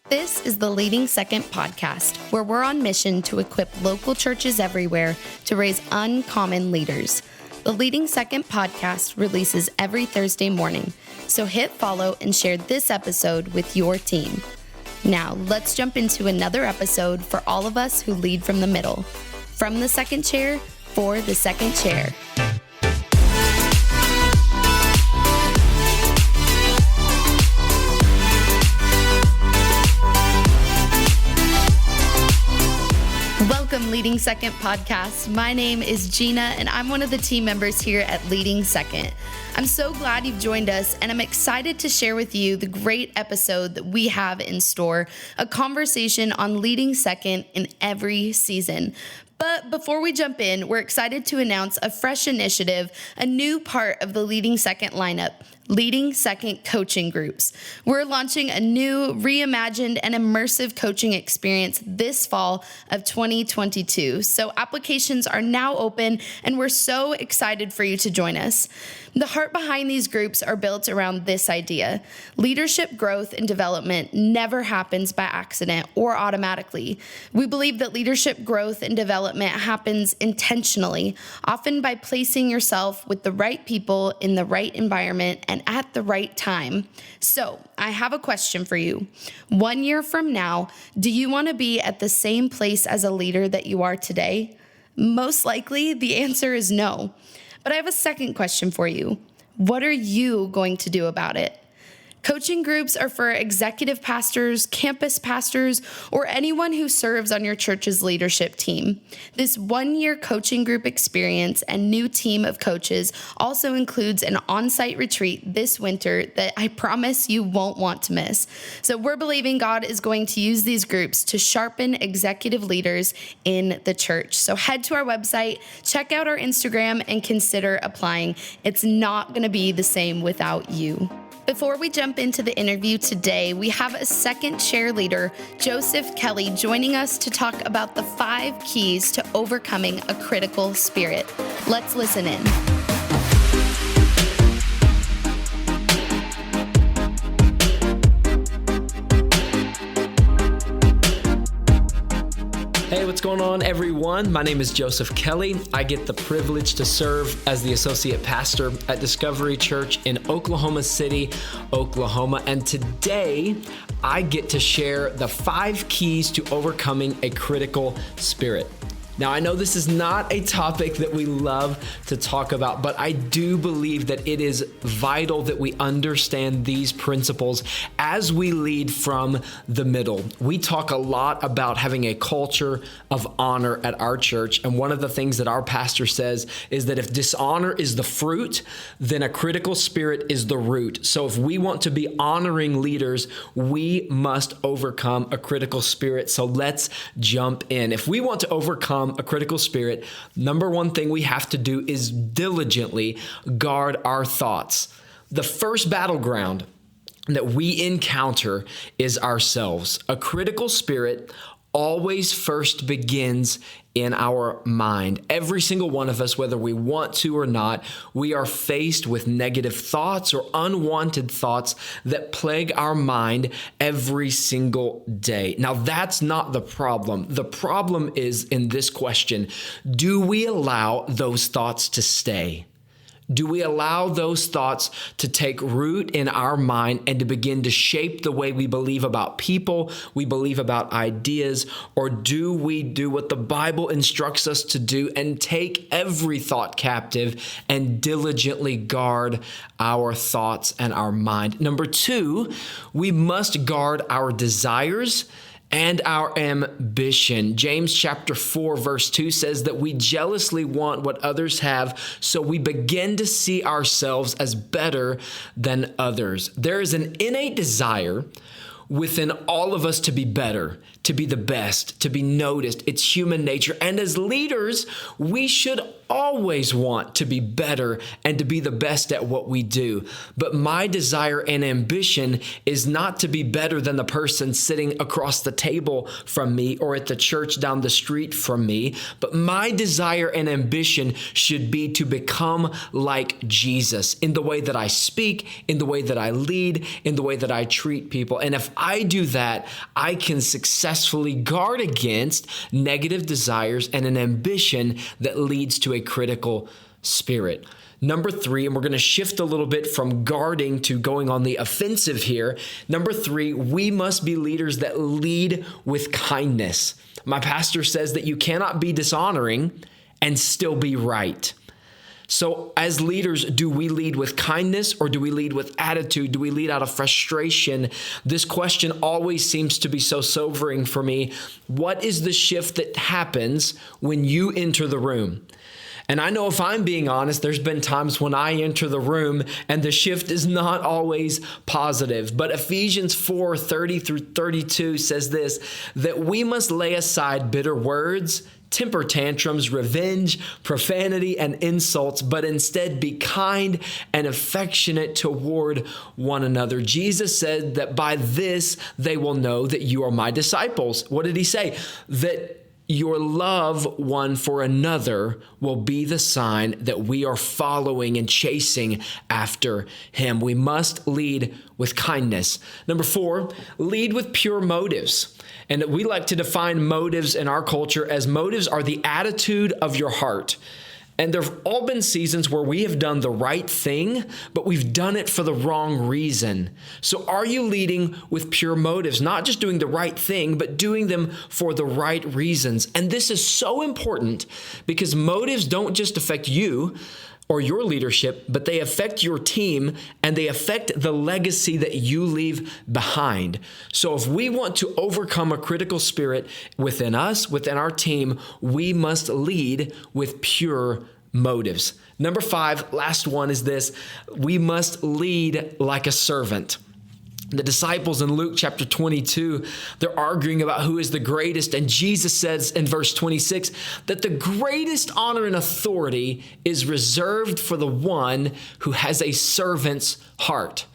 This is the Leading Second podcast, where we're on mission to equip local churches everywhere to raise uncommon leaders. The Leading Second podcast releases every Thursday morning, so hit follow and share this episode with your team. Now, let's jump into another episode for all of us who lead from the middle. From the second chair, for the second chair. Welcome, Leading Second podcast. My name is Gina, and I'm one of the team members here at Leading Second. I'm so glad you've joined us, and I'm excited to share with you the great episode that we have in store, a conversation on leading second in every season. But before we jump in, we're excited to announce a fresh initiative, a new part of the Leading Second lineup, Leading Second coaching groups. We're launching a new, reimagined, and immersive coaching experience this fall of 2022. So applications are now open, and we're so excited for you to join us. The heart behind these groups are built around this idea. Leadership growth and development never happens by accident or automatically. We believe that leadership growth and development happens intentionally, often by placing yourself with the right people in the right environment and at the right time. So I have a question for you. 1 year from now, do you want to be at the same place as a leader that you are today? Most likely, the answer is no. But I have a second question for you. What are you going to do about it? Coaching groups are for executive pastors, campus pastors, or anyone who serves on your church's leadership team. This 1 year coaching group experience and new team of coaches also includes an on-site retreat this winter that I promise you won't want to miss. So we're believing God is going to use these groups to sharpen executive leaders in the church. So head to our website, check out our Instagram, and consider applying. It's not going to be the same without you. Before we jump into the interview today, we have a second chair leader, Joseph Kelley, joining us to talk about the 5 keys to overcoming a critical spirit. Let's listen in. Hey, what's going on, everyone? My name is Joseph Kelley. I get the privilege to serve as the associate pastor at Discovery Church in Oklahoma City, Oklahoma. And today, I get to share the 5 keys to overcoming a critical spirit. Now, I know this is not a topic that we love to talk about, but I do believe that it is vital that we understand these principles as we lead from the middle. We talk a lot about having a culture of honor at our church, and one of the things that our pastor says is that if dishonor is the fruit, then a critical spirit is the root. So if we want to be honoring leaders, we must overcome a critical spirit. So let's jump in. If we want to overcome a critical spirit, number one thing we have to do is diligently guard our thoughts. The first battleground that we encounter is ourselves. A critical spirit always first begins in our mind. Every single one of us, whether we want to or not, we are faced with negative thoughts or unwanted thoughts that plague our mind every single day. Now, that's not the problem. The problem is in this question: do we allow those thoughts to stay? Do we allow those thoughts to take root in our mind and to begin to shape the way we believe about people, we believe about ideas, or do we do what the Bible instructs us to do and take every thought captive and diligently guard our thoughts and our mind? Number 2, we must guard our desires and our ambition. James chapter 4 verse 2 says that we jealously want what others have, so we begin to see ourselves as better than others. There is an innate desire within all of us to be better, to be the best, to be noticed. It's human nature. And as leaders, we should always want to be better and to be the best at what we do. But my desire and ambition is not to be better than the person sitting across the table from me or at the church down the street from me. But my desire and ambition should be to become like Jesus in the way that I speak, in the way that I lead, in the way that I treat people. And if I do that, I can successfully guard against negative desires and an ambition that leads to a critical spirit. Number 3, and we're going to shift a little bit from guarding to going on the offensive here. Number 3, we must be leaders that lead with kindness. My pastor says that you cannot be dishonoring and still be right. So as leaders, do we lead with kindness or do we lead with attitude? Do we lead out of frustration? This question always seems to be so sobering for me. What is the shift that happens when you enter the room? And I know if I'm being honest, there's been times when I enter the room and the shift is not always positive. But Ephesians 4:30 through 32 says this, that we must lay aside bitter words, temper tantrums, revenge, profanity, and insults, but instead be kind and affectionate toward one another. Jesus said that by this they will know that you are my disciples. What did he say? That your love one for another will be the sign that we are following and chasing after him. We must lead with kindness. Number 4, lead with pure motives. And we like to define motives in our culture as motives are the attitude of your heart. And there have all been seasons where we have done the right thing, but we've done it for the wrong reason. So are you leading with pure motives, not just doing the right thing, but doing them for the right reasons? And this is so important because motives don't just affect you or your leadership, but they affect your team and they affect the legacy that you leave behind. So if we want to overcome a critical spirit within us, within our team, we must lead with pure motives. Number 5, last one is this: we must lead like a servant. The disciples in Luke chapter 22, they're arguing about who is the greatest. And Jesus says in verse 26 that the greatest honor and authority is reserved for the one who has a servant's heart.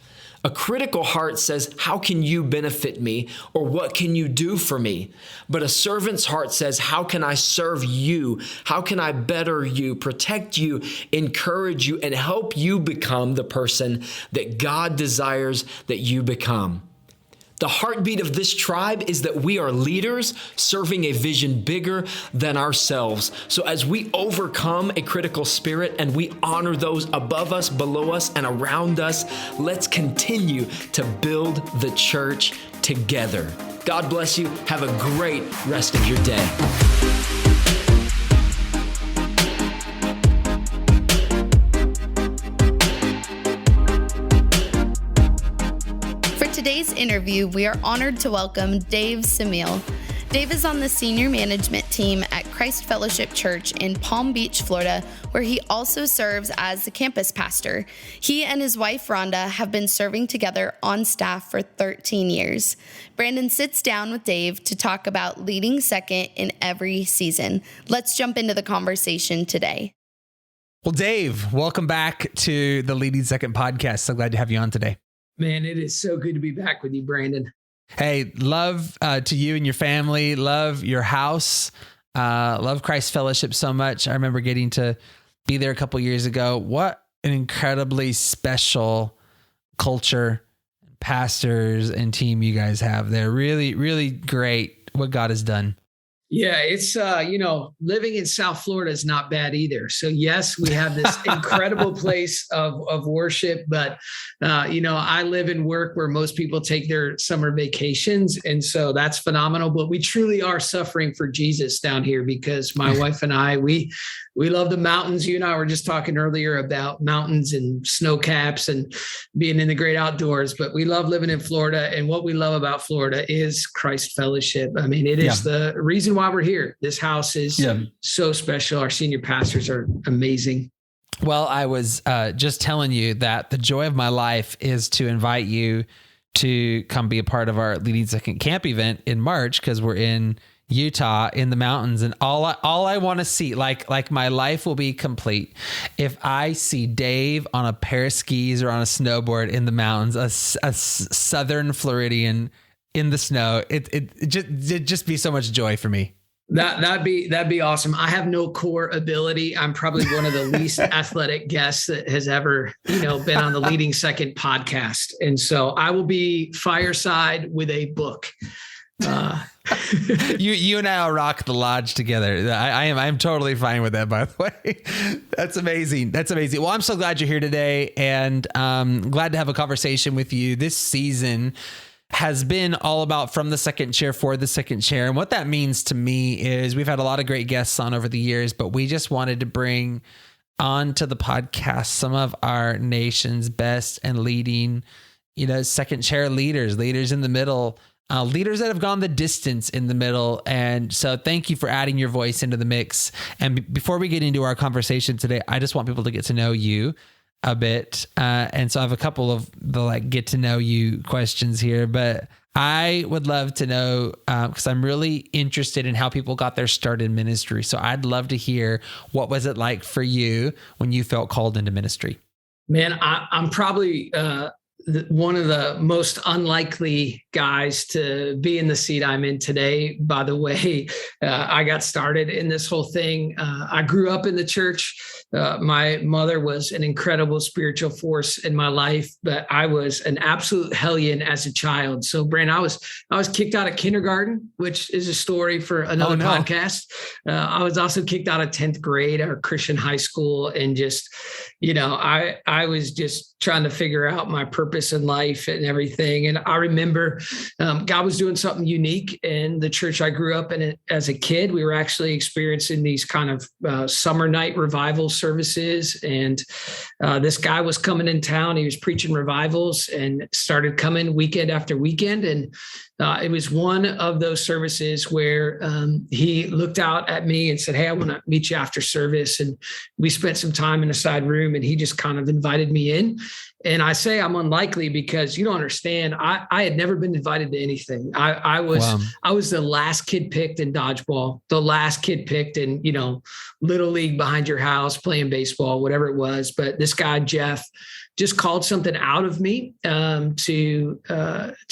A critical heart says, how can you benefit me? Or what can you do for me? But a servant's heart says, how can I serve you? How can I better you, protect you, encourage you, and help you become the person that God desires that you become? The heartbeat of this tribe is that we are leaders serving a vision bigger than ourselves. So as we overcome a critical spirit and we honor those above us, below us, and around us, let's continue to build the church together. God bless you. Have a great rest of your day. Today's interview, we are honored to welcome Dave Simiele. Dave is on the senior management team at Christ Fellowship Church in Palm Beach, Florida, where he also serves as the campus pastor. He and his wife, Rhonda, have been serving together on staff for 13 years. Brandon sits down with Dave to talk about leading second in every season. Let's jump into the conversation today. Well, Dave, welcome back to the Leading Second podcast. So glad to have you on today. Man, it is so good to be back with you, Brandon. Hey, love to you and your family. Love your house. Love Christ Fellowship so much. I remember getting to be there a couple years ago. What an incredibly special culture, pastors, and team you guys have there. Really, really great what God has done. Yeah, it's, living in South Florida is not bad either. So yes, we have this incredible place of worship, but, I live and work where most people take their summer vacations. And so that's phenomenal, but we truly are suffering for Jesus down here because my wife and I, we love the mountains. You and I were just talking earlier about mountains and snow caps and being in the great outdoors, but we love living in Florida. And what we love about Florida is Christ Fellowship. I mean, it is the reason why we're here. This house is so special. Our senior pastors are amazing. Well, I was just telling you that the joy of my life is to invite you to come be a part of our Leading Second camp event in March, because we're in Utah in the mountains. And all I want to see, like my life will be complete if I see Dave on a pair of skis or on a snowboard in the mountains, a Southern Floridian in the snow. It'd just be so much joy for me. That'd be awesome. I have no core ability. I'm probably one of the least athletic guests that has ever, been on the Leading Second podcast. And so I will be fireside with a book. You and I will rock the lodge together. I'm totally fine with that, by the way. That's amazing. Well, I'm so glad you're here today, and glad to have a conversation with you. This season has been all about from the second chair for the second chair. And what that means to me is we've had a lot of great guests on over the years, but we just wanted to bring onto the podcast some of our nation's best and leading, second chair leaders in the middle, leaders that have gone the distance in the middle. And so thank you for adding your voice into the mix. And before we get into our conversation today, I just want people to get to know you a bit. And so I have a couple of the get to know you questions here, but I would love to know, because I'm really interested in how people got their start in ministry. So I'd love to hear, what was it like for you when you felt called into ministry? Man, I'm probably one of the most unlikely guys to be in the seat I'm in today. By the way, I got started in this whole thing. I grew up in the church. My mother was an incredible spiritual force in my life, but I was an absolute hellion as a child. So, Brandon, I was kicked out of kindergarten, which is a story for another podcast. I was also kicked out of 10th grade at our Christian high school, and just, I was just trying to figure out my purpose in life and everything. And I remember God was doing something unique in the church I grew up in as a kid. We were actually experiencing these kind of summer night revival services. And this guy was coming in town. He was preaching revivals and started coming weekend after weekend. And it was one of those services where he looked out at me and said, "Hey, I want to meet you after service." And we spent some time in a side room, and he just kind of invited me in. And I say I'm unlikely because you don't understand. I had never been invited to anything. I was the last kid picked in dodgeball, the last kid picked in, little league behind your house, playing baseball, whatever it was. But this guy, Jeff, just called something out of me to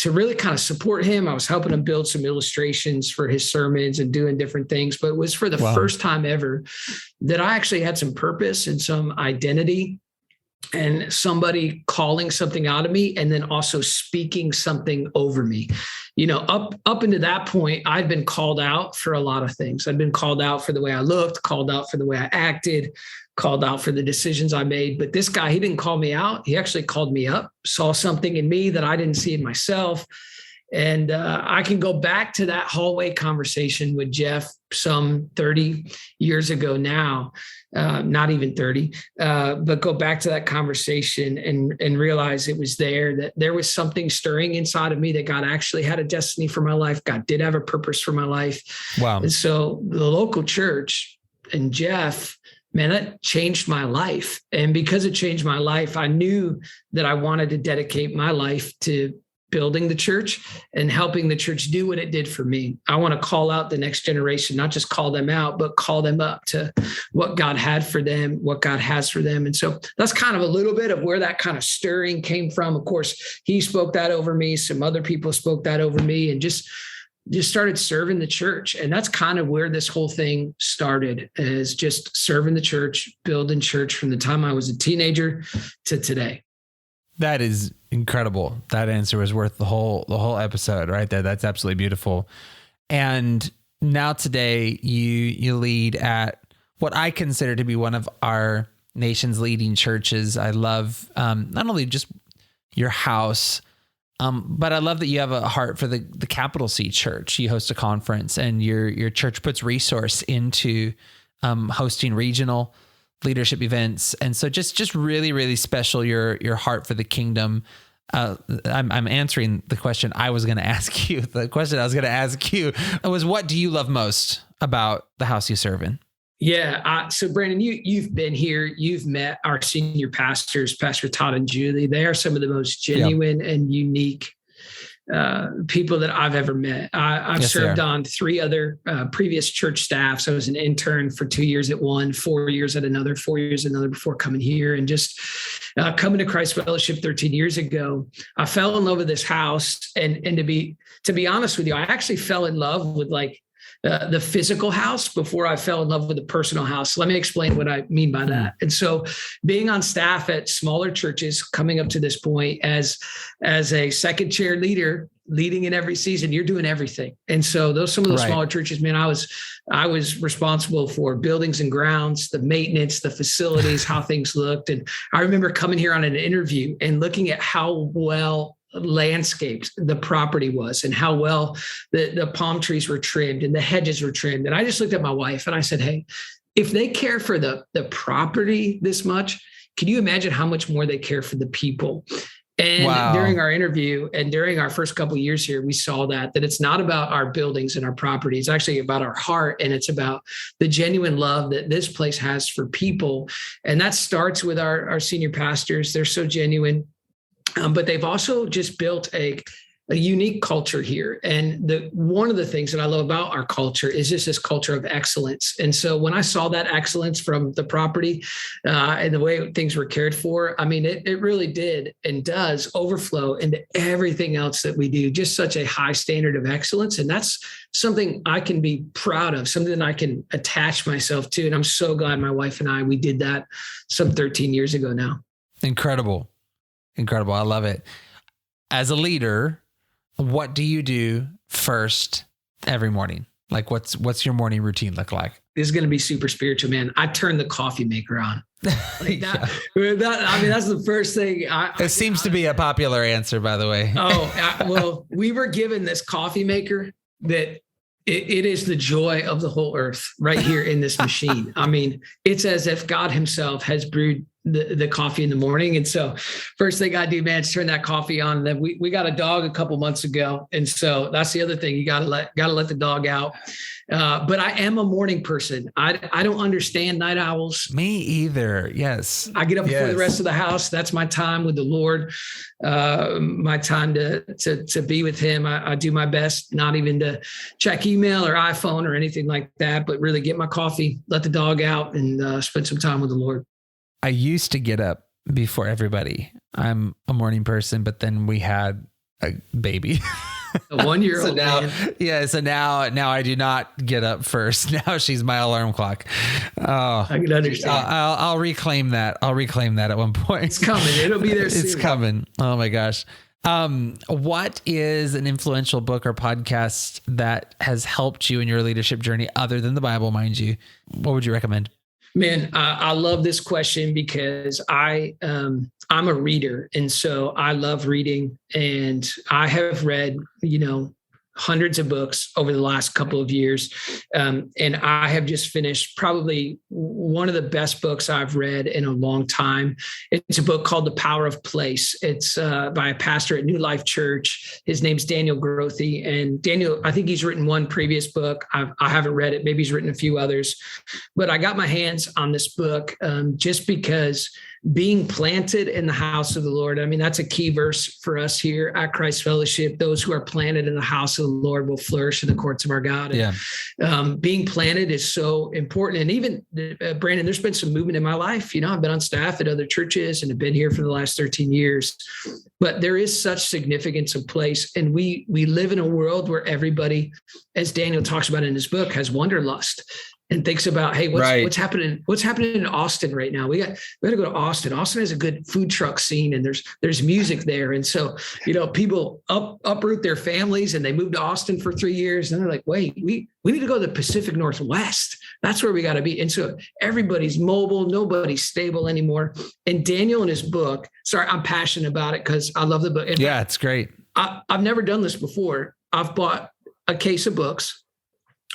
really kind of support him. I was helping him build some illustrations for his sermons and doing different things, but it was for the first time ever that I actually had some purpose and some identity, and somebody calling something out of me and then also speaking something over me. Up into that point, I'd been called out for a lot of things. I'd been called out for the way I looked, called out for the way I acted, called out for the decisions I made. But this guy, he didn't call me out. He actually called me up, saw something in me that I didn't see in myself. And I can go back to that hallway conversation with Jeff some 30 years ago now, not even 30, but go back to that conversation and realize it was there, that there was something stirring inside of me, that God actually had a destiny for my life. God did have a purpose for my life. Wow. And so the local church and Jeff, man, that changed my life. And because it changed my life, I knew that I wanted to dedicate my life to building the church and helping the church do what it did for me. I want to call out the next generation, not just call them out, but call them up to what God had for them, what God has for them. And so that's kind of a little bit of where that kind of stirring came from. Of course, he spoke that over me. Some other people spoke that over me, and just started serving the church. And that's kind of where this whole thing started, is just serving the church, building church from the time I was a teenager to today. That is incredible. That answer was worth the whole episode right there. That's absolutely beautiful. And now today you lead at what I consider to be one of our nation's leading churches. I love not only just your house, but I love that you have a heart for the capital C church. You host a conference, and your church puts resource into hosting regional leadership events. And so just really, really special, your heart for the kingdom. I'm answering the question I was going to ask you. The question I was going to ask you was, what do you love most about the house you serve in? Yeah. So Brandon, you've been here, you've met our senior pastors, Pastor Todd and Julie. They are some of the most genuine and unique people that I've ever met. I've served on 3 other previous church staffs. I was an intern for 2 years at one, 4 years at another, 4 years at another before coming here. And just coming to Christ Fellowship 13 years ago, I fell in love with this house. And to be honest with you, I actually fell in love with like the physical house before I fell in love with the personal house. Let me explain what I mean by that. And so being on staff at smaller churches, coming up to this point as a second chair leader, leading in every season, you're doing everything. And so some of the smaller churches, man, I was responsible for buildings and grounds, the maintenance, the facilities, how things looked. And I remember coming here on an interview and looking at how well landscaped the property was and how well the palm trees were trimmed and the hedges were trimmed. And I just looked at my wife and I said, hey, if they care for the property this much, can you imagine how much more they care for the people? And during our interview and during our first couple of years here, we saw that it's not about our buildings and our property. It's actually about our heart. And it's about the genuine love that this place has for people. And that starts with our senior pastors. They're so genuine. But they've also just built a unique culture here. And one of the things that I love about our culture is just this culture of excellence. And so when I saw that excellence from the property and the way things were cared for, I mean, it really did and does overflow into everything else that we do, just such a high standard of excellence. And that's something I can be proud of, something that I can attach myself to. And I'm so glad my wife and we did that some 13 years ago now. Incredible. I love it. As a leader, what do you do first every morning? Like what's your morning routine look like? This is going to be super spiritual, man. I turn the coffee maker on. Like that, I mean, that's the first thing. It seems to be a popular answer, by the way. Well, we were given this coffee maker that it is the joy of the whole earth right here in this machine. I mean, it's as if God himself has brewed the coffee in the morning. And so first thing I do, man, is turn that coffee on. And then we got a dog a couple months ago. And so that's the other thing. You gotta let the dog out. But I am a morning person. I don't understand night owls. Me either. Yes. I get up before the rest of the house. That's my time with the Lord. My time to be with him. I do my best, not even to check email or iPhone or anything like that, but really get my coffee, let the dog out, and spend some time with the Lord. I used to get up before everybody. I'm a morning person, but then we had a baby. A 1-year-old. So now I do not get up first. Now she's my alarm clock. Oh, I can understand. I'll reclaim that. At one point. It's coming. It'll be there soon. It's coming. Oh my gosh. What is an influential book or podcast that has helped you in your leadership journey other than the Bible, mind you? What would you recommend? Man, I love this question because I'm a reader. And so I love reading, and I have read, hundreds of books over the last couple of years. And I have just finished probably one of the best books I've read in a long time. It's a book called The Power of Place. It's by a pastor at New Life Church. His name's Daniel Grothe. And Daniel, I think he's written one previous book. I haven't read it. Maybe he's written a few others. But I got my hands on this book just because being planted in the house of the Lord. I mean, that's a key verse for us here at Christ Fellowship. Those who are planted in the house of the Lord will flourish in the courts of our God. And, being planted is so important. And even Brandon, there's been some movement in my life. I've been on staff at other churches and have been here for the last 13 years, but there is such significance of place. And we live in a world where everybody, as Daniel talks about in his book, has wanderlust and thinks about, hey, what's happening? What's happening in Austin right now? We got to go to Austin. Austin has a good food truck scene, and there's music there. And so, people uproot their families and they move to Austin for 3 years, and they're like, wait, we need to go to the Pacific Northwest. That's where we got to be. And so everybody's mobile, nobody's stable anymore. And Daniel in his book, I'm passionate about it because I love the book. And it's great. I've never done this before. I've bought a case of books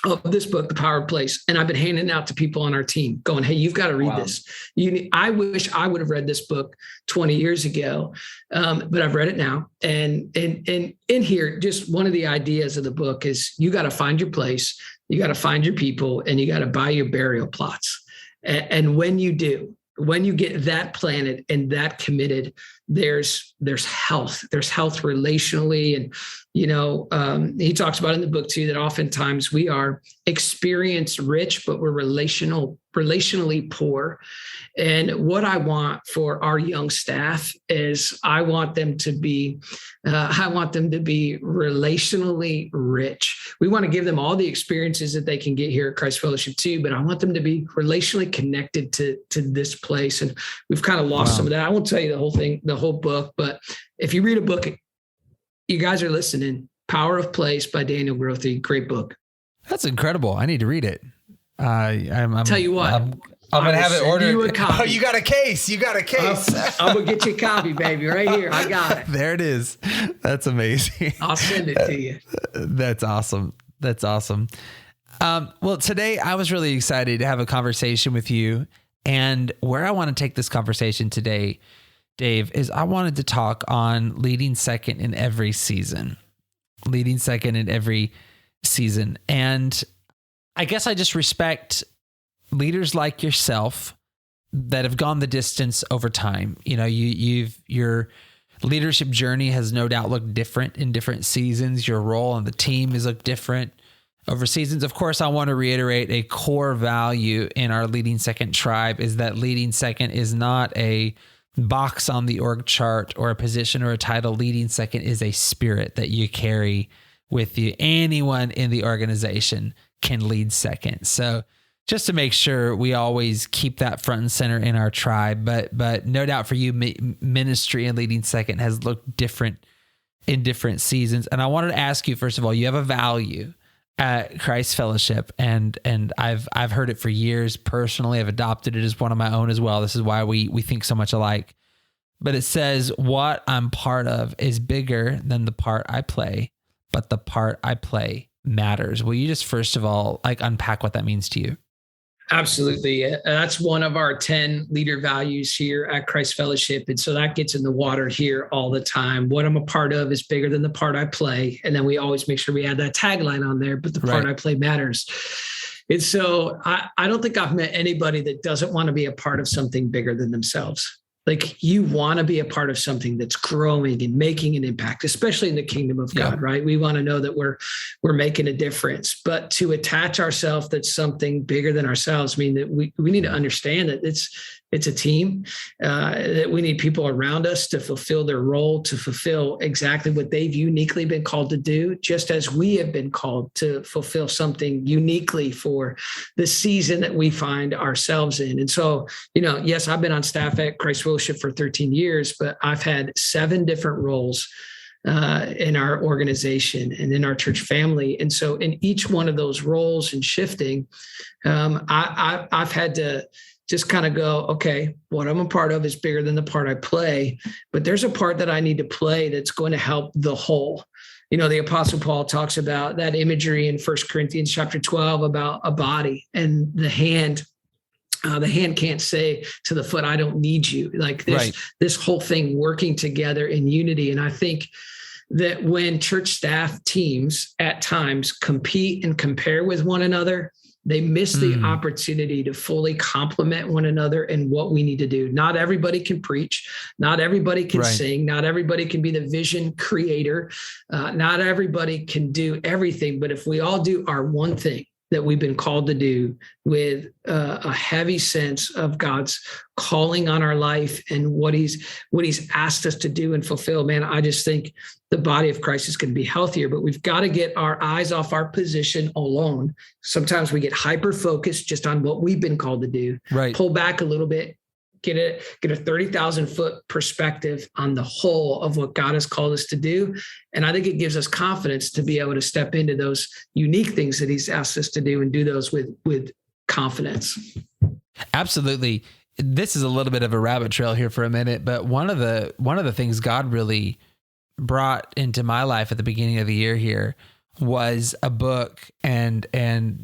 of this book, The Power of Place. And I've been handing it out to people on our team going, hey, you've got to read this. I wish I would have read this book 20 years ago, but I've read it now. And in here, just one of the ideas of the book is you got to find your place, you got to find your people, and you got to buy your burial plots. And when you do, when you get that planted and that committed, there's health. There's health relationally. And, he talks about in the book too, that oftentimes we are experience rich, but we're relationally poor. And what I want for our young staff is I want them to be relationally rich. We want to give them all the experiences that they can get here at Christ Fellowship too, but I want them to be relationally connected to this place. And we've kind of lost some of that. I won't tell you the whole thing, the whole book, but if you read a book, you guys are listening, Power of Place by Daniel Grothe, great book. That's incredible. I need to read it. I'm tell you what. I'm going to have it ordered. You a copy. Oh, you got a case. I'm going to get you a copy, baby, right here. I got it. There it is. That's amazing. I'll send it to you. That's awesome. Well, today I was really excited to have a conversation with you. And where I want to take this conversation today, Dave, is I wanted to talk on leading second in every season. And I guess I just respect leaders like yourself that have gone the distance over time. Your leadership journey has no doubt looked different in different seasons. Your role on the team has looked different over seasons. Of course, I want to reiterate a core value in our Leading Second tribe is that leading second is not a box on the org chart or a position or a title. Leading second is a spirit that you carry with you. Anyone in the organization can lead second. So just to make sure we always keep that front and center in our tribe, but no doubt for you, ministry and leading second has looked different in different seasons. And I wanted to ask you, first of all, you have a value at Christ Fellowship, and I've heard it for years personally. I've adopted it as one of my own as well. This is why we think so much alike. But it says, what I'm part of is bigger than the part I play, but the part I play matters. Will you just first of all unpack what that means to you? Absolutely. That's one of our 10 leader values here at Christ Fellowship. And so that gets in the water here all the time. What I'm a part of is bigger than the part I play. And then we always make sure we add that tagline on there, but the part I play matters. And so I don't think I've met anybody that doesn't want to be a part of something bigger than themselves. Like, you want to be a part of something that's growing and making an impact, especially in the kingdom of God, right? We want to know that we're making a difference, but to attach ourselves that's something bigger than ourselves, mean that we need to understand that it's a team, that we need people around us to fulfill their role, to fulfill exactly what they've uniquely been called to do, just as we have been called to fulfill something uniquely for the season that we find ourselves in. And so, yes, I've been on staff at Christ Fellowship for 13 years, but I've had 7 different roles in our organization and in our church family. And so in each one of those roles and shifting, I've had to just kind of go, okay, what I'm a part of is bigger than the part I play, but there's a part that I need to play that's going to help the whole. The Apostle Paul talks about that imagery in 1 Corinthians chapter 12 about a body and the hand. The hand can't say to the foot, I don't need you. Like this whole thing working together in unity. And I think that when church staff teams at times compete and compare with one another, they miss the opportunity to fully complement one another in what we need to do. Not everybody can preach. Not everybody can sing. Not everybody can be the vision creator. Not everybody can do everything. But if we all do our one thing that we've been called to do with a heavy sense of God's calling on our life and what he's asked us to do and fulfill, man, I just think the body of Christ is going to be healthier, but we've got to get our eyes off our position alone. Sometimes we get hyper focused just on what we've been called to do, pull back a little bit, get a 30,000 foot perspective on the whole of what God has called us to do. And I think it gives us confidence to be able to step into those unique things that he's asked us to do and do those with confidence. Absolutely. This is a little bit of a rabbit trail here for a minute, but one of the things God really brought into my life at the beginning of the year here was a book and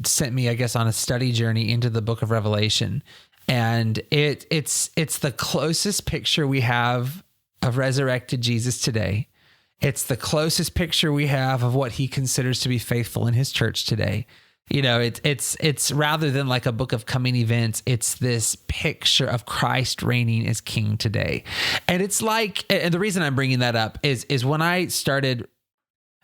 sent me, I guess, on a study journey into the book of Revelation. And it's the closest picture we have of resurrected Jesus today. It's the closest picture we have of what he considers to be faithful in his church today. It's rather than like a book of coming events, it's this picture of Christ reigning as king today. And it's like, and the reason I'm bringing that up is when I started,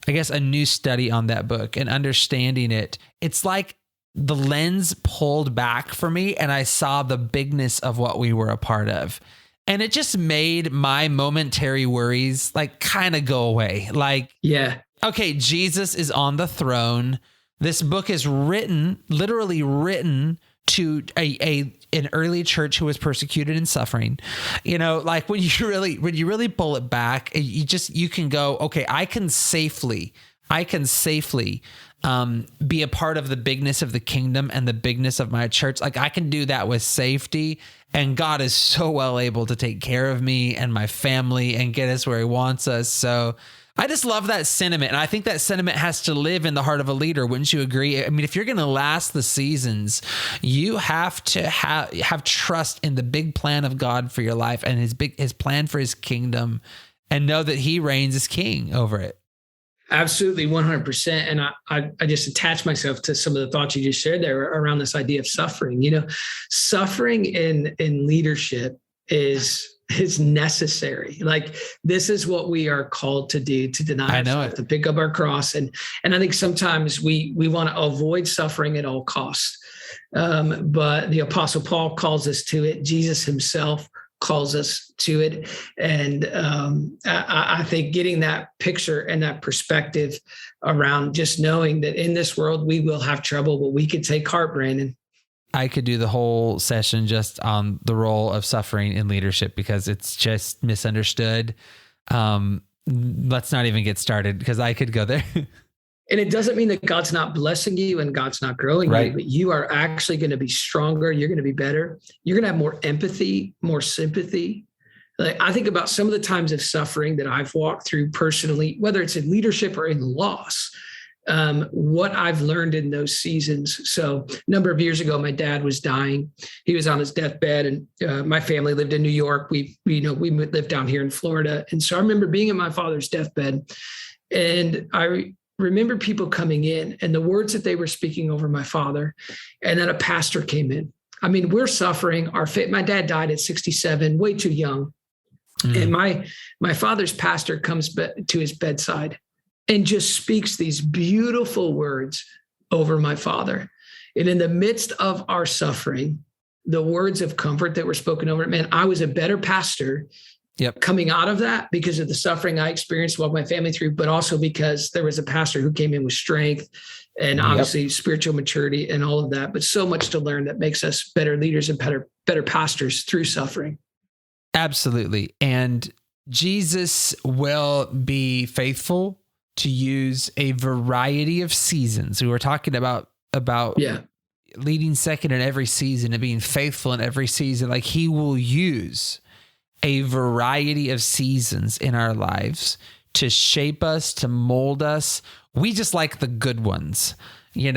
I guess, a new study on that book and understanding it, it's like the lens pulled back for me and I saw the bigness of what we were a part of. And it just made my momentary worries like kind of go away. Like, yeah, okay, Jesus is on the throne. This book is literally written to an early church who was persecuted and suffering. Like when you really pull it back, you can go, okay, I can safely be a part of the bigness of the kingdom and the bigness of my church. Like I can do that with safety, and God is so well able to take care of me and my family and get us where he wants us. So I just love that sentiment. And I think that sentiment has to live in the heart of a leader. Wouldn't you agree? I mean, if you're going to last the seasons, you have to have trust in the big plan of God for your life and his plan for his kingdom, and know that he reigns as king over it. Absolutely, 100%. And I just attach myself to some of the thoughts you just shared there around this idea of suffering. Suffering in leadership is necessary. Like this is what we are called to do, to deny ourselves, to pick up our cross. And I think sometimes we want to avoid suffering at all costs. But the Apostle Paul calls us to it. Jesus himself calls us to it. And I think getting that picture and that perspective around just knowing that in this world, we will have trouble, but we can take heart, Brandon. I could do the whole session just on the role of suffering in leadership because it's just misunderstood. Let's not even get started because I could go there. And it doesn't mean that God's not blessing you and God's not growing you, but you are actually going to be stronger. You're going to be better. You're going to have more empathy, more sympathy. Like I think about some of the times of suffering that I've walked through personally, whether it's in leadership or in loss, what I've learned in those seasons. So a number of years ago, my dad was dying. He was on his deathbed, and my family lived in New York. We lived down here in Florida. And so I remember being at my father's deathbed, and I remember people coming in and the words that they were speaking over my father. And then a pastor came in. I mean, we're suffering. My dad died at 67, way too young. And my father's pastor comes to his bedside and just speaks these beautiful words over my father. And in the midst of our suffering, the words of comfort that were spoken over it, man, I was a better pastor coming out of that because of the suffering I experienced while my family through, but also because there was a pastor who came in with strength and obviously spiritual maturity and all of that, but so much to learn that makes us better leaders and better pastors through suffering. Absolutely. And Jesus will be faithful to use a variety of seasons. We were talking about leading second in every season and being faithful in every season. Like he will use a variety of seasons in our lives to shape us, to mold us. We just like the good ones, we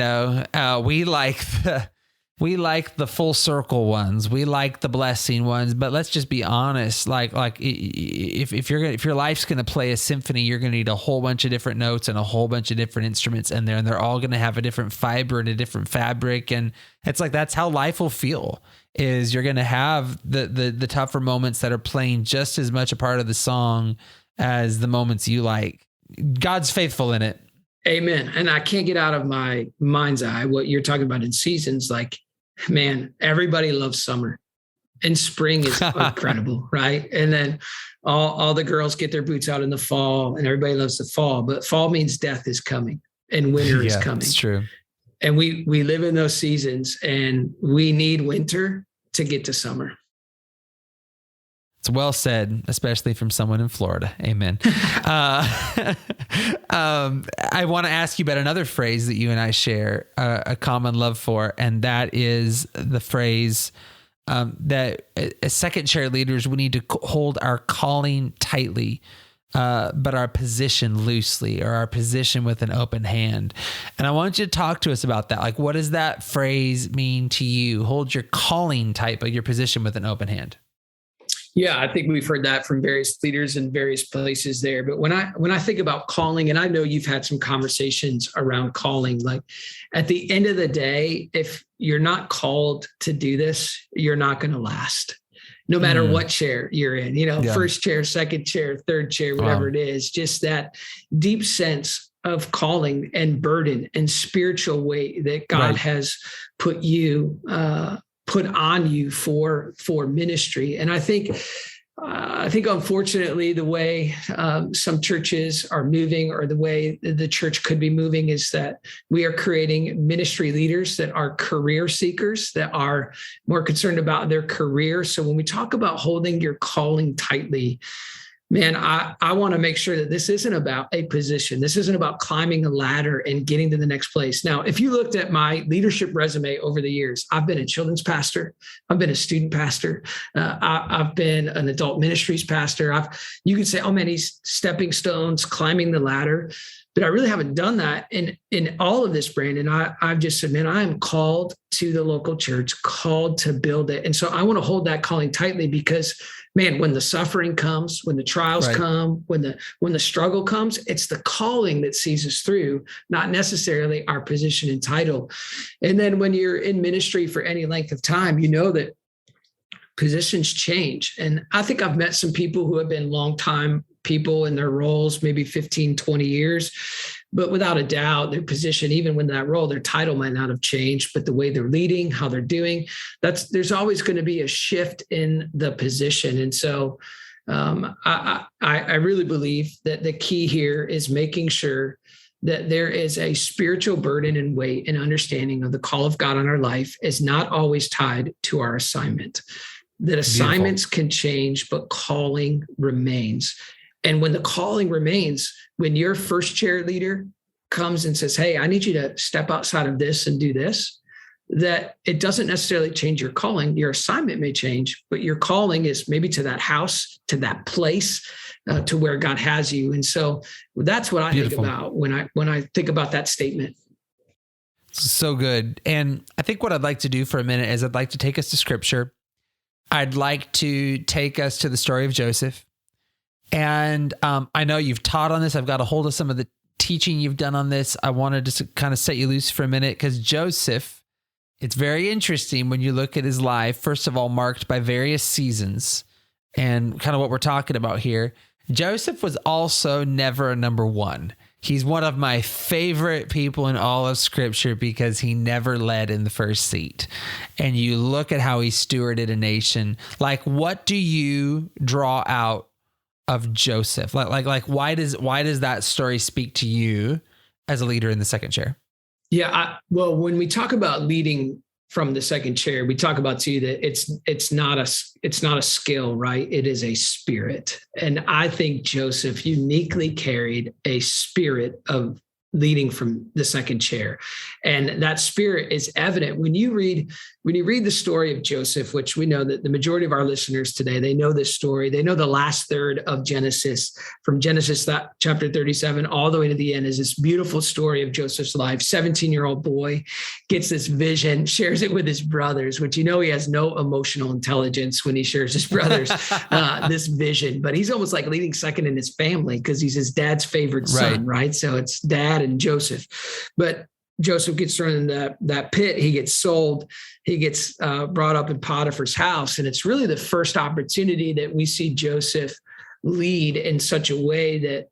like the full circle ones. We like the blessing ones, but let's just be honest. Like if your life's going to play a symphony, you're going to need a whole bunch of different notes and a whole bunch of different instruments in there, and they're all going to have a different fiber and a different fabric. And it's like, that's how life will feel. Is you're going to have the tougher moments that are playing just as much a part of the song as the moments you like. God's faithful in it. Amen. And I can't get out of my mind's eye what you're talking about in seasons. Like, man, everybody loves summer and spring is incredible, right? And then all the girls get their boots out in the fall and everybody loves the fall, but fall means death is coming and winter is coming. It's true. And we live in those seasons and we need winter to get to summer. It's well said, especially from someone in Florida. Amen. I want to ask you about another phrase that you and I share a common love for, and that is the phrase that as second chair leaders, we need to hold our calling tightly, but our position loosely, or our position with an open hand. And I want you to talk to us about that. Like, what does that phrase mean to you? Hold your calling tight, but your position with an open hand. Yeah, I think we've heard that from various leaders in various places there. But when I think about calling, and I know you've had some conversations around calling, like at the end of the day, if you're not called to do this, you're not going to last. No matter what chair you're in, first chair, second chair, third chair, whatever it is, just that deep sense of calling and burden and spiritual weight that God has put on you for ministry. And I think unfortunately the way some churches are moving, or the way the church could be moving, is that we are creating ministry leaders that are career seekers, that are more concerned about their career. So when we talk about holding your calling tightly, man, I want to make sure that this isn't about a position. This isn't about climbing a ladder and getting to the next place. Now, if you looked at my leadership resume over the years, I've been a children's pastor. I've been a student pastor. I've been an adult ministries pastor. You could say, oh man, he's stepping stones, climbing the ladder. But I really haven't done that in all of this, Brandon. I've just said, man, I am called to the local church, called to build it. And so I want to hold that calling tightly, because man, when the suffering comes, when the trials come, when the struggle comes, it's the calling that sees us through, not necessarily our position and title. And then when you're in ministry for any length of time, you know that positions change. And I think I've met some people who have been longtime people in their roles, maybe 15, 20 years, but without a doubt, their position, even when that role, their title might not have changed, but the way they're leading, how they're doing, there's always going to be a shift in the position. And so I really believe that the key here is making sure that there is a spiritual burden and weight and understanding of the call of God on our life is not always tied to our assignment. That assignments can change, but calling remains. And when the calling remains, when your first chair leader comes and says, hey, I need you to step outside of this and do this, that it doesn't necessarily change your calling. Your assignment may change, but your calling is maybe to that house, to that place, to where God has you. And so that's what I think about when I think about that statement. So good. And I think what I'd like to do for a minute is I'd like to take us to scripture. I'd like to take us to the story of Joseph. And I know you've taught on this. I've got a hold of some of the teaching you've done on this. I wanted to kind of set you loose for a minute, because Joseph, it's very interesting when you look at his life, first of all, marked by various seasons and kind of what we're talking about here. Joseph was also never a number one. He's one of my favorite people in all of scripture because he never led in the first seat. And you look at how he stewarded a nation. Like, what do you draw out of Joseph? Like why does that story speak to you as a leader in the second chair? Yeah. Well, when we talk about leading from the second chair, we talk about too that it's not a skill, right? It is a spirit. And I think Joseph uniquely carried a spirit of leading from the second chair. And that spirit is evident when you read the story of Joseph, which we know that the majority of our listeners today, they know this story. They know the last third of Genesis, from Genesis chapter 37 all the way to the end, is this beautiful story of Joseph's life. 17-year-old boy gets this vision, shares it with his brothers, which he has no emotional intelligence when he shares his brothers this vision, but he's almost like leading second in his family because he's his dad's favorite son, right? So it's dad and Joseph. But Joseph gets thrown in that pit. He gets sold. He gets brought up in Potiphar's house. And it's really the first opportunity that we see Joseph lead in such a way that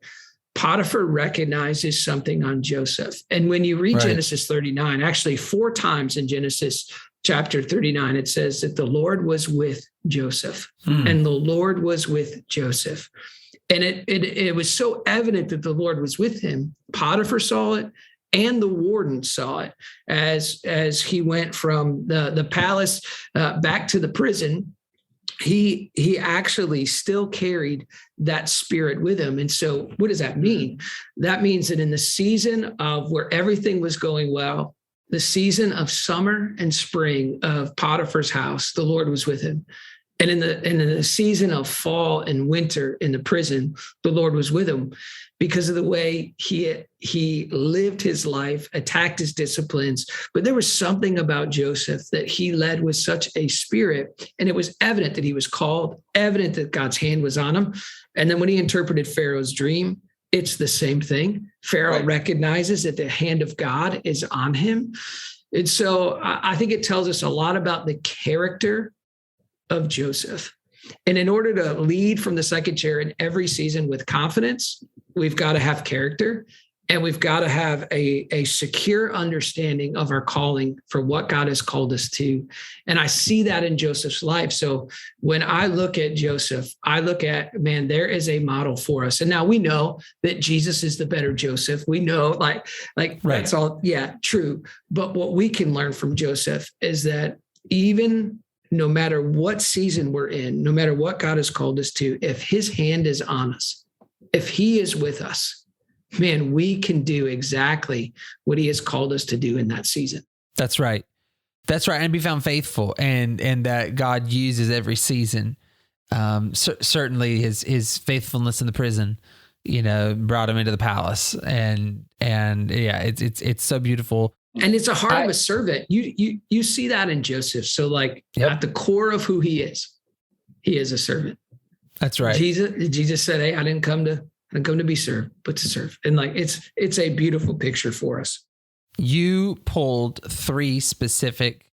Potiphar recognizes something on Joseph. And when you read Genesis 39, actually 4 times in Genesis chapter 39, it says that the Lord was with Joseph and the Lord was with Joseph. And it was so evident that the Lord was with him. Potiphar saw it, and the warden saw it as he went from the palace back to the prison. He actually still carried that spirit with him. And so what does that mean? That means that in the season of where everything was going well, the season of summer and spring of Potiphar's house, the Lord was with him. And in the season of fall and winter in the prison, the Lord was with him because of the way he lived his life, attacked his disciplines. But there was something about Joseph that he led with such a spirit, and it was evident that he was called, evident that God's hand was on him. And then when he interpreted Pharaoh's dream, it's the same thing. Pharaoh recognizes that the hand of God is on him. And so I think it tells us a lot about the character of Joseph. And in order to lead from the second chair in every season with confidence, we've got to have character, and we've got to have a secure understanding of our calling for what God has called us to. And I see that in Joseph's life. So when I look at Joseph, I look at, man, there is a model for us. And now we know that Jesus is the better Joseph. We know like That's all. Yeah, true. But what we can learn from Joseph is that even no matter what season we're in, no matter what God has called us to, if his hand is on us, if he is with us, man, we can do exactly what he has called us to do in that season. That's right. That's right. And be found faithful, and that God uses every season. Certainly his faithfulness in the prison, brought him into the palace, and yeah, it's so beautiful. And it's a heart of a servant. You see that in Joseph. So at the core of who he is a servant. That's right. Jesus said, "Hey, I didn't come to be served, but to serve." And it's a beautiful picture for us. You pulled 3 specific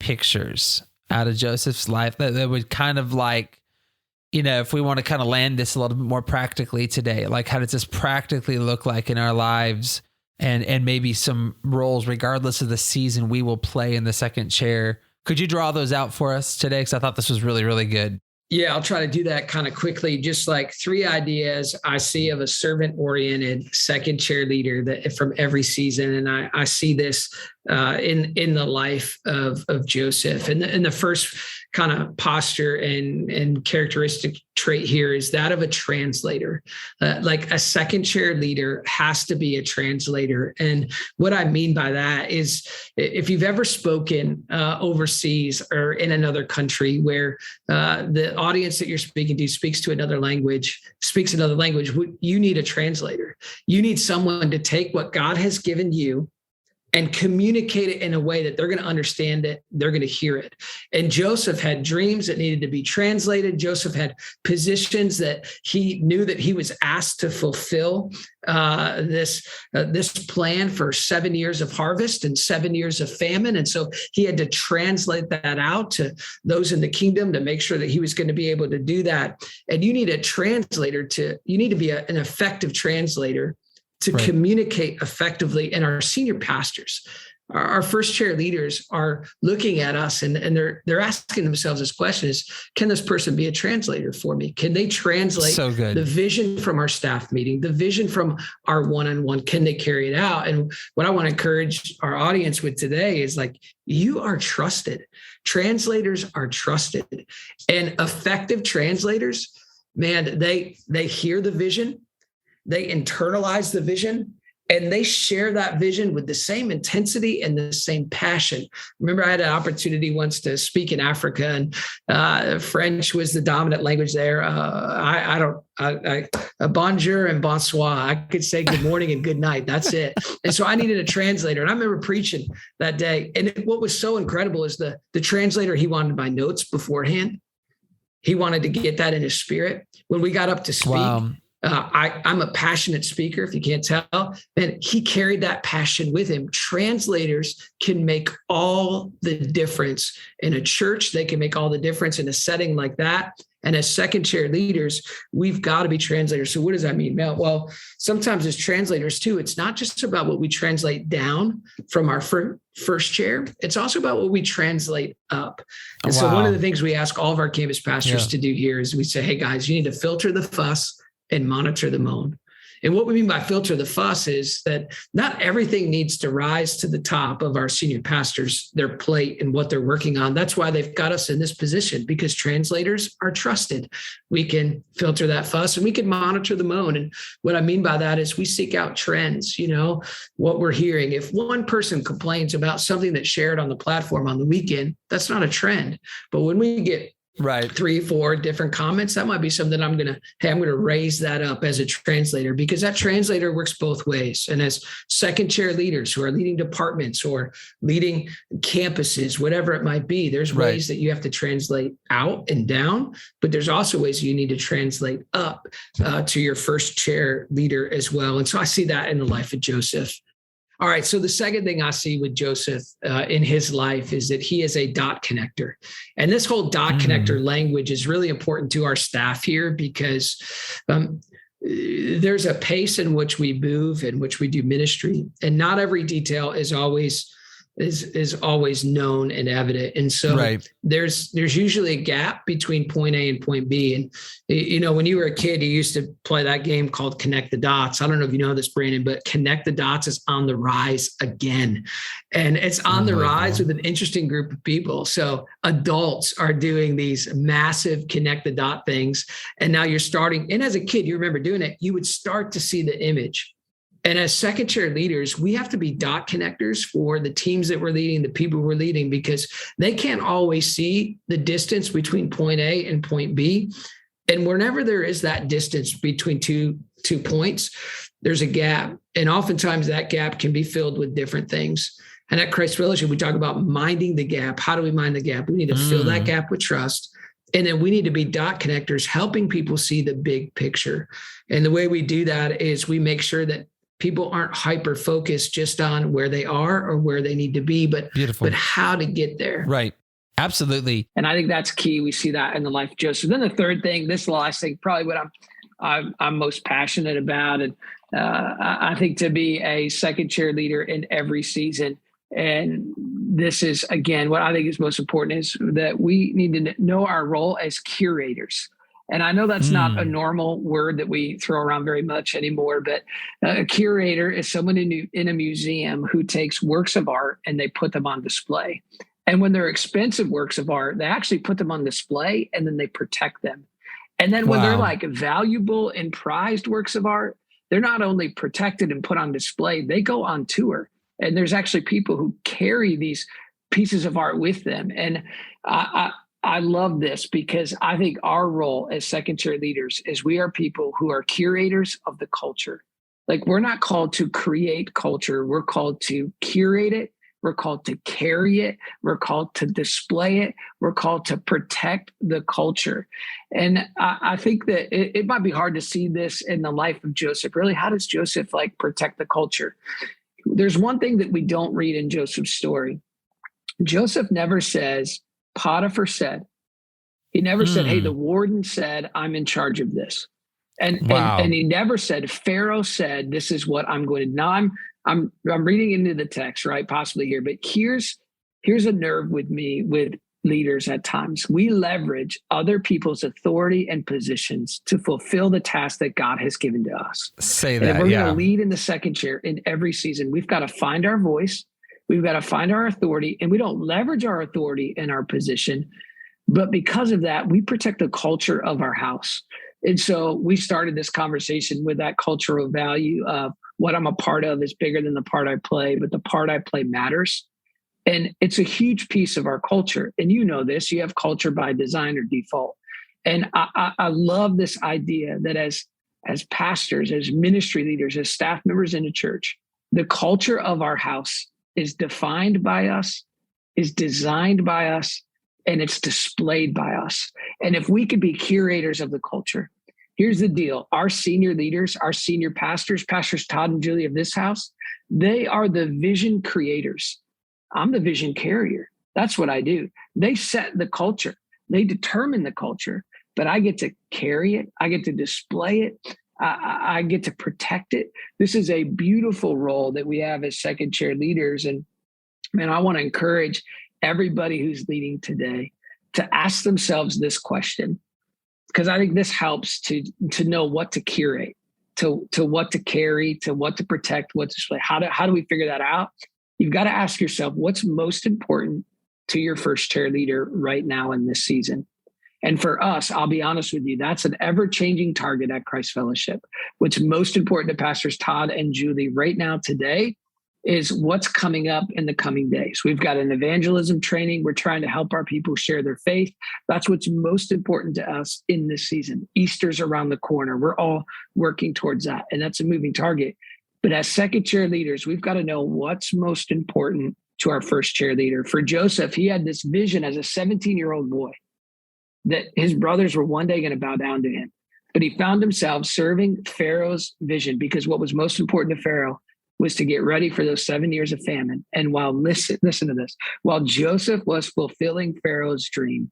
pictures out of Joseph's life that would kind of if we want to kind of land this a little bit more practically today, how does this practically look like in our lives? And maybe some roles, regardless of the season, we will play in the second chair. Could you draw those out for us today? Because I thought this was really, really good. Yeah, I'll try to do that kind of quickly. Just 3 ideas I see of a servant-oriented second chair leader that from every season, and I see this in the life of Joseph. And the first kind of posture and characteristic trait here is that of a translator. A second chair leader has to be a translator. And what I mean by that is, if you've ever spoken overseas or in another country where the audience that you're speaking to speaks another language, you need a translator. You need someone to take what God has given you and communicate it in a way that they're going to understand it, they're going to hear it. And Joseph had dreams that needed to be translated. Joseph had positions that he knew that he was asked to fulfill this plan for 7 years of harvest and 7 years of famine. And so he had to translate that out to those in the kingdom to make sure that he was going to be able to do that. And you need a translator you need to be an effective translator to communicate effectively. And our senior pastors, our first chair leaders are looking at us and they're asking themselves this question is, can this person be a translator for me? Can they translate the vision from our staff meeting, the vision from our one-on-one? Can they carry it out? And what I want to encourage our audience with today is you are trusted. Translators are trusted, and effective translators, man, they hear the vision. They internalize the vision, and they share that vision with the same intensity and the same passion. Remember, I had an opportunity once to speak in Africa, and French was the dominant language there. Bonjour and bonsoir. I could say good morning and good night. That's it. And so I needed a translator. And I remember preaching that day. And what was so incredible is the translator, he wanted my notes beforehand. He wanted to get that in his spirit. When we got up to speak, I'm a passionate speaker, if you can't tell, and he carried that passion with him. Translators can make all the difference in a church. They can make all the difference in a setting like that. And as second chair leaders, we've got to be translators. So what does that mean? Well, sometimes as translators too, it's not just about what we translate down from our first chair. It's also about what we translate up. And so one of the things we ask all of our campus pastors to do here is we say, hey guys, you need to filter the fuss and monitor the moan. And what we mean by filter the fuss is that not everything needs to rise to the top of our senior pastors, their plate and what they're working on. That's why they've got us in this position, because translators are trusted. We can filter that fuss and we can monitor the moan. And what I mean by that is we seek out trends, what we're hearing. If one person complains about something that's shared on the platform on the weekend, that's not a trend. But when we get Right. 3, 4 different comments, that might be something I'm going to raise that up as a translator, because that translator works both ways. And as second chair leaders who are leading departments or leading campuses, whatever it might be, there's ways that you have to translate out and down, but there's also ways you need to translate up to your first chair leader as well. And so I see that in the life of Joseph. All right. So the second thing I see with Joseph in his life is that he is a dot connector. And this whole dot connector language is really important to our staff here, because there's a pace in which we move, in which we do ministry, and not every detail is always known and evident. And so there's usually a gap between point A and point B. And, you know, when you were a kid, you used to play that game called Connect the Dots. I don't know if you know this, Brandon, but Connect the Dots is on the rise again. And it's on the rise with an interesting group of people. So adults are doing these massive connect the dot things. And now you're starting, and as a kid, you remember doing it, you would start to see the image. And as second chair leaders, we have to be dot connectors for the teams that we're leading, the people we're leading, because they can't always see the distance between point A and point B. And whenever there is that distance between two points, there's a gap. And oftentimes that gap can be filled with different things. And at Christ Fellowship, we talk about minding the gap. How do we mind the gap? We need to fill that gap with trust. And then we need to be dot connectors, helping people see the big picture. And the way we do that is we make sure that people aren't hyper focused just on where they are or where they need to be, but how to get there. Right. Absolutely. And I think that's key. We see that in the life of Joseph. Then the third thing, this last thing, probably what I'm most passionate about. And I think to be a second chair leader in every season. And this is, again, what I think is most important is that we need to know our role as curators. And I know that's not a normal word that we throw around very much anymore, but a curator is someone in a museum who takes works of art and they put them on display. And when they're expensive works of art, they actually put them on display and then they protect them. And then when they're like valuable and prized works of art, they're not only protected and put on display, they go on tour. And there's actually people who carry these pieces of art with them. And I love this because I think our role as second chair leaders is we are people who are curators of the culture. Like, we're not called to create culture. We're called to curate it. We're called to carry it. We're called to display it. We're called to protect the culture. And I think that it might be hard to see this in the life of Joseph. Really, how does Joseph protect the culture? There's one thing that we don't read in Joseph's story. Joseph never says, Potiphar said. He never said, hey, the warden said, I'm in charge of this. And he never said, Pharaoh said, this is what I'm going to. Now I'm reading into the text, right? Possibly here, but here's a nerve with me with leaders at times. We leverage other people's authority and positions to fulfill the task that God has given to us. Say and that. If we're going to lead in the second chair in every season, we've got to find our voice. We've got to find our authority, and we don't leverage our authority and our position. But because of that, we protect the culture of our house. And so we started this conversation with that cultural value of what I'm a part of is bigger than the part I play, but the part I play matters. And it's a huge piece of our culture. And you know this, you have culture by design or default. And I love this idea that as pastors, as ministry leaders, as staff members in a church, the culture of our house is defined by us, is designed by us, and it's displayed by us. And if we could be curators of the culture, here's the deal. Our senior leaders, our senior pastors Todd and Julie of this house, they are the vision creators. I'm the vision carrier. That's what I do. They set the culture. They determine the culture, but I get to carry it. I get to display it. I get to protect it. This is a beautiful role that we have as second chair leaders. And man, I want to encourage everybody who's leading today to ask themselves this question, because I think this helps to know what to curate, to what to carry, to what to protect, what to display. How do we figure that out? You've got to ask yourself, what's most important to your first chair leader right now in this season? And for us, I'll be honest with you, that's an ever-changing target at Christ Fellowship. What's most important to Pastors Todd and Julie right now today is what's coming up in the coming days. We've got an evangelism training. We're trying to help our people share their faith. That's what's most important to us in this season. Easter's around the corner. We're all working towards that, and that's a moving target. But as second chair leaders, we've got to know what's most important to our first chair leader. For Joseph, he had this vision as a 17-year-old boy that his brothers were one day going to bow down to him. But he found himself serving Pharaoh's vision, because what was most important to Pharaoh was to get ready for those 7 years of famine. And listen to this, while Joseph was fulfilling Pharaoh's dream,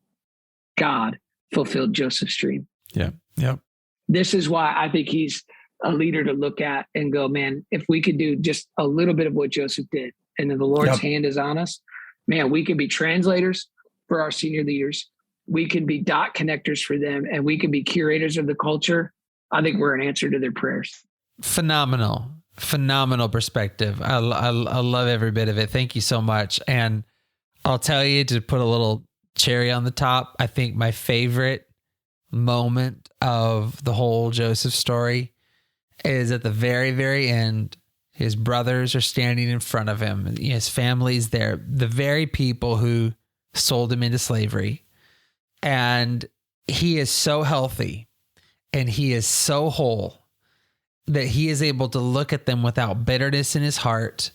God fulfilled Joseph's dream. Yeah. Yep. This is why I think he's a leader to look at and go, man, if we could do just a little bit of what Joseph did, and then the Lord's hand is on us, man, we can be translators for our senior leaders. We can be dot connectors for them, and we can be curators of the culture. I think we're an answer to their prayers. Phenomenal perspective. I love every bit of it. Thank you so much. And I'll tell you, to put a little cherry on the top, I think my favorite moment of the whole Joseph story is at the very, very end. His brothers are standing in front of him. His family's there. The very people who sold him into slavery. And he is so healthy and he is so whole that he is able to look at them without bitterness in his heart.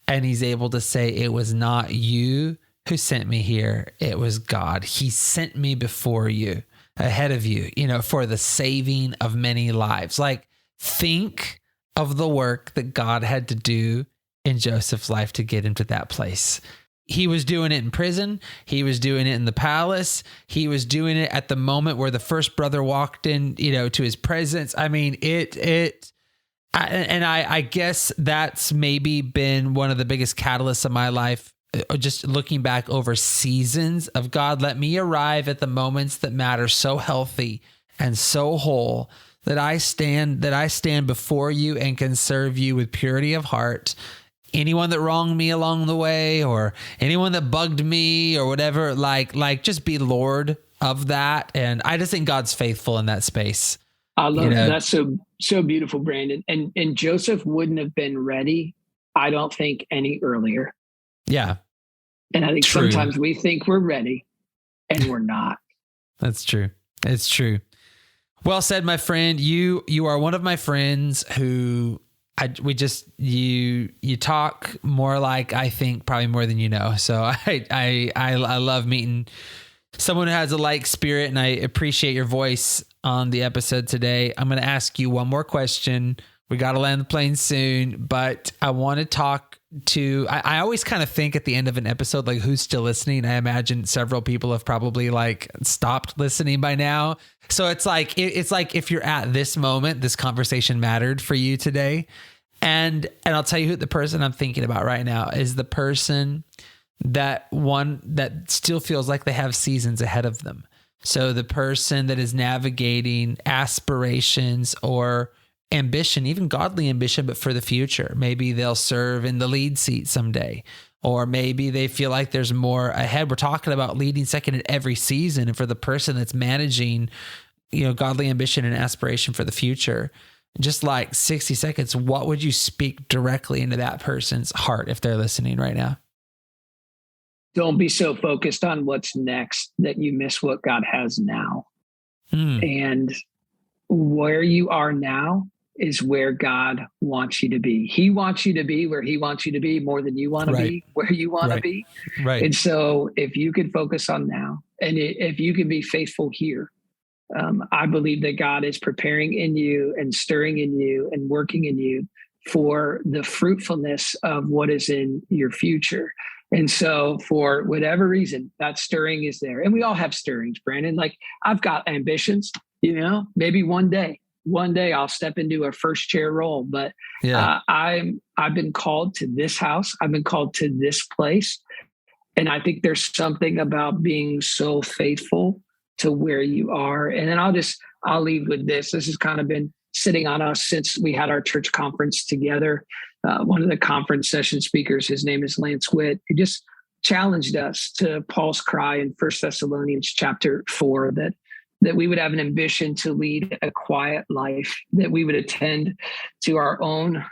And he's able to say, it was not you who sent me here. It was God. He sent me before you, ahead of you, for the saving of many lives. Like, think of the work that God had to do in Joseph's life to get him to that place. He was doing it in prison. He was doing it in the palace. He was doing it at the moment where the first brother walked in, to his presence. I mean, I guess that's maybe been one of the biggest catalysts of my life. Just looking back over seasons of God, let me arrive at the moments that matter so healthy and so whole that I stand before you and can serve you with purity of heart. Anyone that wronged me along the way, or anyone that bugged me or whatever, like just be Lord of that. And I just think God's faithful in that space. I love that. That's so beautiful, Brandon. And Joseph wouldn't have been ready, I don't think, any earlier. Yeah. And I think sometimes we think we're ready and we're not. That's true. It's true. Well said, my friend. You are one of my friends who you talk more like, I think, probably more than you know. So I love meeting someone who has a like spirit, and I appreciate your voice on the episode today. I'm going to ask you one more question. We got to land the plane soon, but I want to talk to, I always kind of think at the end of an episode, like, who's still listening? I imagine several people have probably stopped listening by now. So it's like if you're at this moment, this conversation mattered for you today. And I'll tell you who the person I'm thinking about right now is, the person that still feels like they have seasons ahead of them. So the person that is navigating aspirations or ambition, even godly ambition, but for the future. Maybe they'll serve in the lead seat someday, or maybe they feel like there's more ahead. We're talking about leading second in every season. And for the person that's managing, godly ambition and aspiration for the future, just like 60 seconds, what would you speak directly into that person's heart if they're listening right now? Don't be so focused on what's next that you miss what God has now. And where you are now is where God wants you to be. He wants you to be where he wants you to be more than you want to be where you want to be. Right. And so if you can focus on now, and if you can be faithful here, I believe that God is preparing in you and stirring in you and working in you for the fruitfulness of what is in your future. And so for whatever reason, that stirring is there. And we all have stirrings, Brandon. Like, I've got ambitions, maybe one day I'll step into a first chair role, but I've been called to this house. I've been called to this place. And I think there's something about being so faithful to where you are. And then I'll leave with this. This has kind of been sitting on us since we had our church conference together. One of the conference session speakers, his name is Lance Witt. He just challenged us to Paul's cry in 1 Thessalonians chapter 4 that that we would have an ambition to lead a quiet life, that we would attend to our own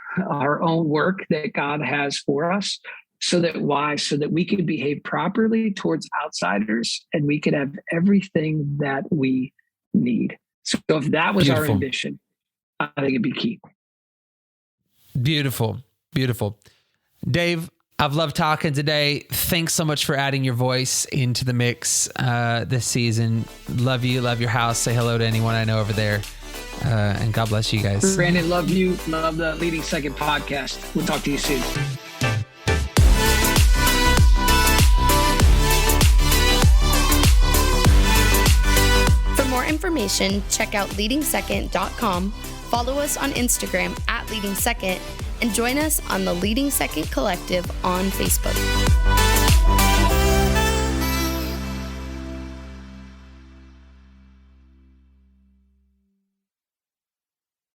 work that God has for us. So that we could behave properly towards outsiders and we could have everything that we need. So if that was our ambition, I think it'd be key. Beautiful. Beautiful. Dave, I've loved talking today. Thanks so much for adding your voice into the mix this season. Love you. Love your house. Say hello to anyone I know over there. And God bless you guys. Brandon, love you. Love the Leading Second podcast. We'll talk to you soon. For more information, check out leadingsecond.com, follow us on Instagram @leadingsecond, and join us on the Leading Second Collective on Facebook.